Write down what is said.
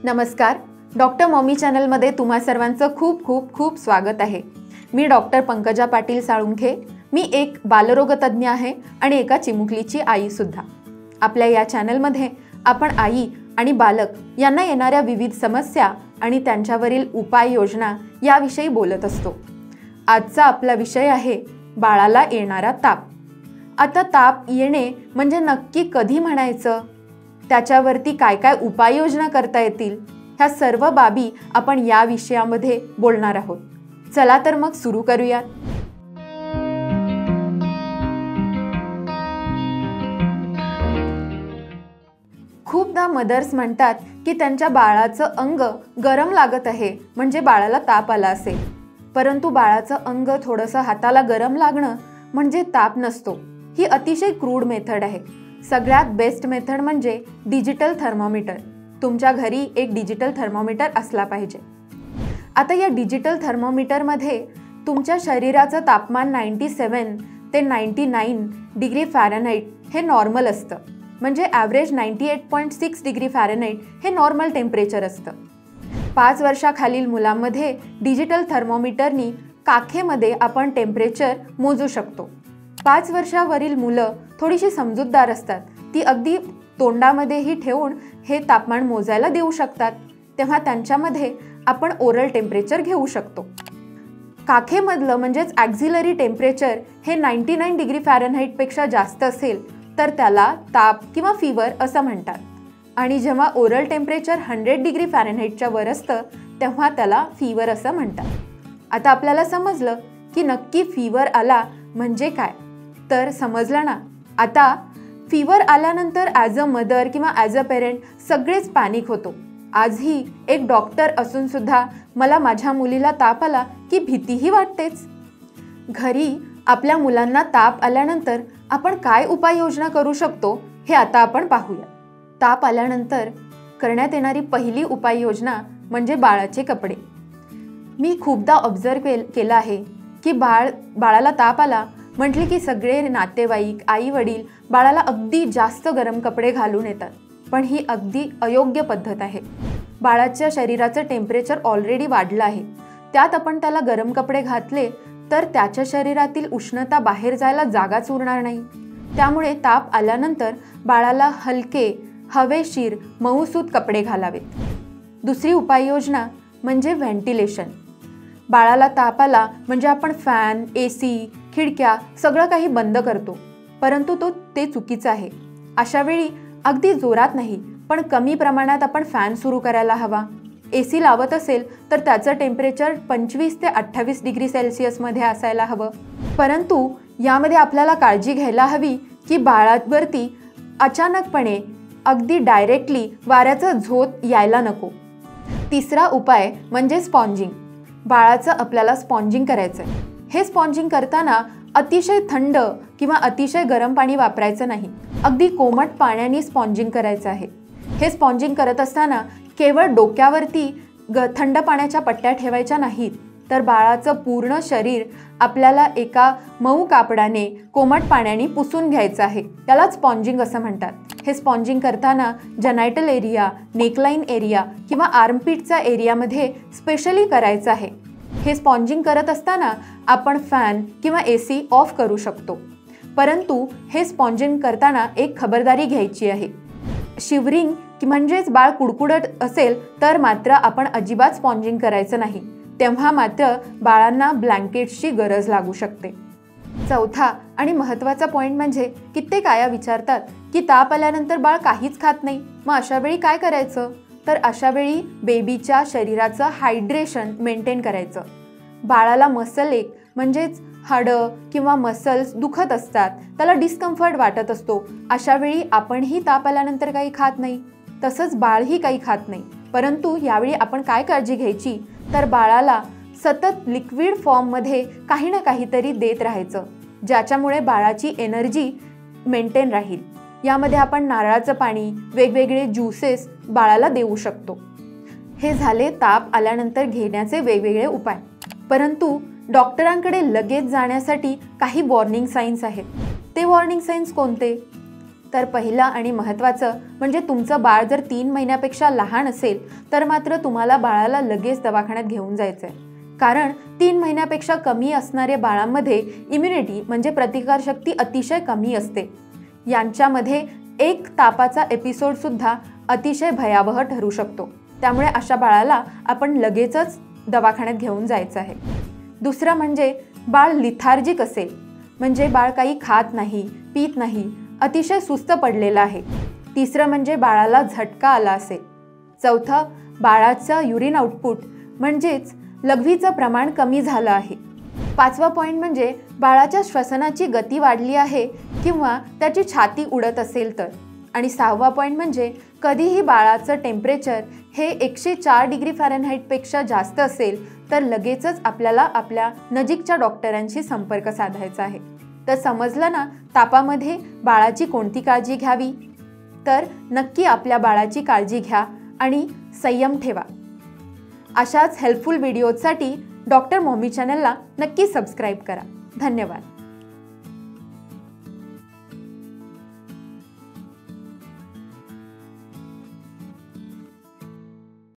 नमस्कार. Doctor mommy चॅनलमध्ये तुम्हा सर्वांचं खूप खूप खूप स्वागत आहे. मी डॉक्टर पंकजा पाटील साळुंखे. मी एक बालरोगतज्ञ आहे आणि एका चिमुकलीची आईसुद्धा. आपल्या या चॅनलमध्ये आपण आई आणि बालक यांना येणाऱ्या विविध समस्या आणि त्यांच्यावरील उपाययोजना याविषयी बोलत असतो. आजचा आपला विषय आहे बाळाला येणारा ताप. आता ताप येणे म्हणजे नक्की कधी म्हणायचं, त्याच्यावरती काय काय उपाययोजना करता येतील, ह्या सर्व बाबी आपण या विषयामध्ये बोलणार आहोत. चला तर मग सुरू करूया. खूपदा मदर्स म्हणतात की त्यांच्या बाळाचं अंग गरम लागत आहे, म्हणजे बाळाला ताप आला असेल. परंतु बाळाचं अंग थोडंसं हाताला गरम लागणं म्हणजे ताप नसतो. ही अतिशय क्रूड मेथड आहे. सगळ्यात बेस्ट मेथड म्हणजे डिजिटल थर्मोमीटर. तुमच्या घरी एक डिजिटल थर्मोमीटर असला पाहिजे. आता या डिजिटल थर्मोमीटरमध्ये तुमच्या शरीराचं तापमान 97 ते 99 डिग्री फॅरनहाईट हे नॉर्मल असतं. म्हणजे ॲव्हरेज 98.6 डिग्री फॅरनहाईट हे नॉर्मल टेम्परेचर असतं. 5 वर्षाखालील मुलांमध्ये डिजिटल थर्मोमीटरनी काखेमध्ये आपण टेम्परेचर मोजू शकतो. 5 वर्षावरील मुलं थोडीशी समजूतदार असतात. ती अगदी तोंडामध्येही ठेवून हे तापमान मोजायला देऊ शकतात. तेव्हा त्यांच्यामध्ये आपण ओरल टेम्परेचर घेऊ शकतो. काखेमधलं म्हणजेच ॲक्झिलरी टेम्परेचर हे 99 डिग्री फॅरनहाईटपेक्षा जास्त असेल तर त्याला ताप किंवा फीवर असं म्हणतात. आणि जेव्हा ओरल टेम्परेचर 100 डिग्री फॅरनहाईटच्या वर असतं तेव्हा त्याला फीवर असं म्हणतात. आता आपल्याला समजलं की नक्की फीवर आला म्हणजे काय, तर समजलं ना. आता फीवर आल्यानंतर ॲज अ मदर किंवा ॲज अ पेरेंट सगळेच पॅनिक होतो. आजही एक डॉक्टर असून सुद्धा मला माझ्या मुलीला ताप आला की भीतीही वाटतेच. घरी आपल्या मुलांना ताप आल्यानंतर आपण काय उपाययोजना करू शकतो हे आता आपण पाहूया. ताप आल्यानंतर करण्यात येणारी पहिली उपाययोजना म्हणजे बाळाचे कपडे. मी खूपदा ऑब्झर्व केलं आहे की बाळाला ताप आला म्हटले की सगळे नातेवाईक, आई वडील बाळाला अगदी जास्त गरम कपडे घालून येतात. पण ही अगदी अयोग्य पद्धत आहे. बाळाच्या शरीराचं टेम्परेचर ऑलरेडी वाढलं आहे. त्यात आपण त्याला गरम कपडे घातले तर त्याच्या शरीरातील उष्णता बाहेर जायला जागाच उरणार नाही. त्यामुळे ताप आल्यानंतर बाळाला हलके, हवेशीर, मऊसूत कपडे घालावेत. दुसरी उपाययोजना म्हणजे व्हेंटिलेशन. बाळाला ताप आला म्हणजे आपण फॅन, AC, खिडक्या सगळं काही बंद करतो. परंतु ते चुकीचं आहे. अशा वेळी अगदी जोरात नाही पण कमी प्रमाणात आपण फॅन सुरू करायला हवा. AC लावत असेल तर त्याचं टेम्परेचर 25 ते 28 डिग्री सेल्सिअसमध्ये असायला हवं. परंतु यामध्ये आपल्याला काळजी घ्यायला हवी की बाळावरती अचानकपणे अगदी डायरेक्टली वाऱ्याचा झोत यायला नको. तिसरा उपाय म्हणजे स्पॉन्जिंग. बाळाचं आपल्याला स्पॉन्जिंग करायचं आहे. हे स्पॉन्जिंग करताना अतिशय थंड किंवा अतिशय गरम पाणी वापरायचं नाही. अगदी कोमट पाण्याने स्पॉन्जिंग करायचं आहे. हे स्पॉन्जिंग करत असताना केवळ डोक्यावरती थंड पाण्याच्या पट्ट्या ठेवायच्या नाहीत, तर बाळाचं पूर्ण शरीर आपल्याला एका मऊ कापडाने कोमट पाण्याने पुसून घ्यायचं आहे. त्याला स्पॉन्जिंग असं म्हणतात. हे स्पॉन्जिंग करताना जेनायटल एरिया, नेकलाईन एरिया किंवा आर्मपिटचा एरियामध्ये स्पेशली करायचं आहे. हे स्पॉन्जिंग करत असताना आपण फॅन किंवा AC ऑफ करू शकतो. परंतु हे स्पॉन्जिंग करताना एक खबरदारी घ्यायची आहे. शिवरिंग म्हणजेच बाळ कुडकुडत असेल तर मात्र आपण अजिबात स्पॉन्जिंग करायचं नाही. तेव्हा मात्र बाळांना ब्लँकेट्सची गरज लागू शकते. चौथा आणि महत्त्वाचा पॉईंट म्हणजे कित्येक आया विचारतात की ताप आल्यानंतर बाळ काहीच खात नाही, मग अशा वेळी काय करायचं. तर अशा वेळी बेबीच्या शरीराचं हायड्रेशन मेंटेन करायचं. बाळाला मसल एक म्हणजेच हाडं किंवा मसल्स दुखत असतात, त्याला डिस्कम्फर्ट वाटत असतो. अशा वेळी आपणही ताप आल्यानंतर काही खात नाही, तसंच बाळही काही खात नाही. परंतु यावेळी आपण काय काळजी घ्यायची, तर बाळाला सतत लिक्विड फॉर्ममध्ये काही ना काहीतरी देत राहायचं, ज्याच्यामुळे बाळाची एनर्जी मेंटेन राहील. यामध्ये आपण नारळाचं पाणी, वेगवेगळे ज्यूसेस बाळाला देऊ शकतो. हे झाले ताप आल्यानंतर घेण्याचे वेगवेगळे उपाय. परंतु डॉक्टरांकडे लगेच जाण्यासाठी काही वॉर्निंग साईन्स आहेत. ते वॉर्निंग साईन्स कोणते, तर पहिलं आणि महत्त्वाचं म्हणजे तुमचं बाळ जर 3 महिन्यापेक्षा लहान असेल तर मात्र तुम्हाला बाळाला लगेच दवाखान्यात घेऊन जायचं आहे. कारण 3 महिन्यापेक्षा कमी असणाऱ्या बाळांमध्ये इम्युनिटी म्हणजे प्रतिकारशक्ती अतिशय कमी असते. यांच्यामध्ये एक तापाचा एपिसोडसुद्धा अतिशय भयावह ठरू शकतो. त्यामुळे अशा बाळाला आपण लगेचच दवाखान्यात घेऊन जायचं आहे. दुसरं म्हणजे बाळ लिथार्जिक असेल, म्हणजे बाळ काही खात नाही, पीत नाही, अतिशय सुस्त पडलेलं आहे. तिसरं म्हणजे बाळाला झटका आला असेल. चौथं, बाळाचं युरिन आउटपुट म्हणजेच लघवीचं प्रमाण कमी झालं आहे. पाचवा पॉईंट म्हणजे बाळाच्या श्वसनाची गती वाढली आहे किंवा त्याची छाती उडत असेल तर. आणि सहावा पॉईंट म्हणजे कधीही बाळाचं टेम्परेचर हे 104 डिग्री फॅरनहाईटपेक्षा जास्त असेल तर लगेचच आपल्याला आपल्या नजीकच्या डॉक्टरांशी संपर्क साधायचा आहे. तर समजलं ना तापामध्ये बाळाची कोणती काळजी घ्यावी? तर नक्की आपल्या बाळाची काळजी घ्या आणि संयम ठेवा. अशाच हेल्पफुल व्हिडिओजसाठी डॉक्टर मॉमी चॅनलला नक्की सबस्क्राईब करा. धन्यवाद.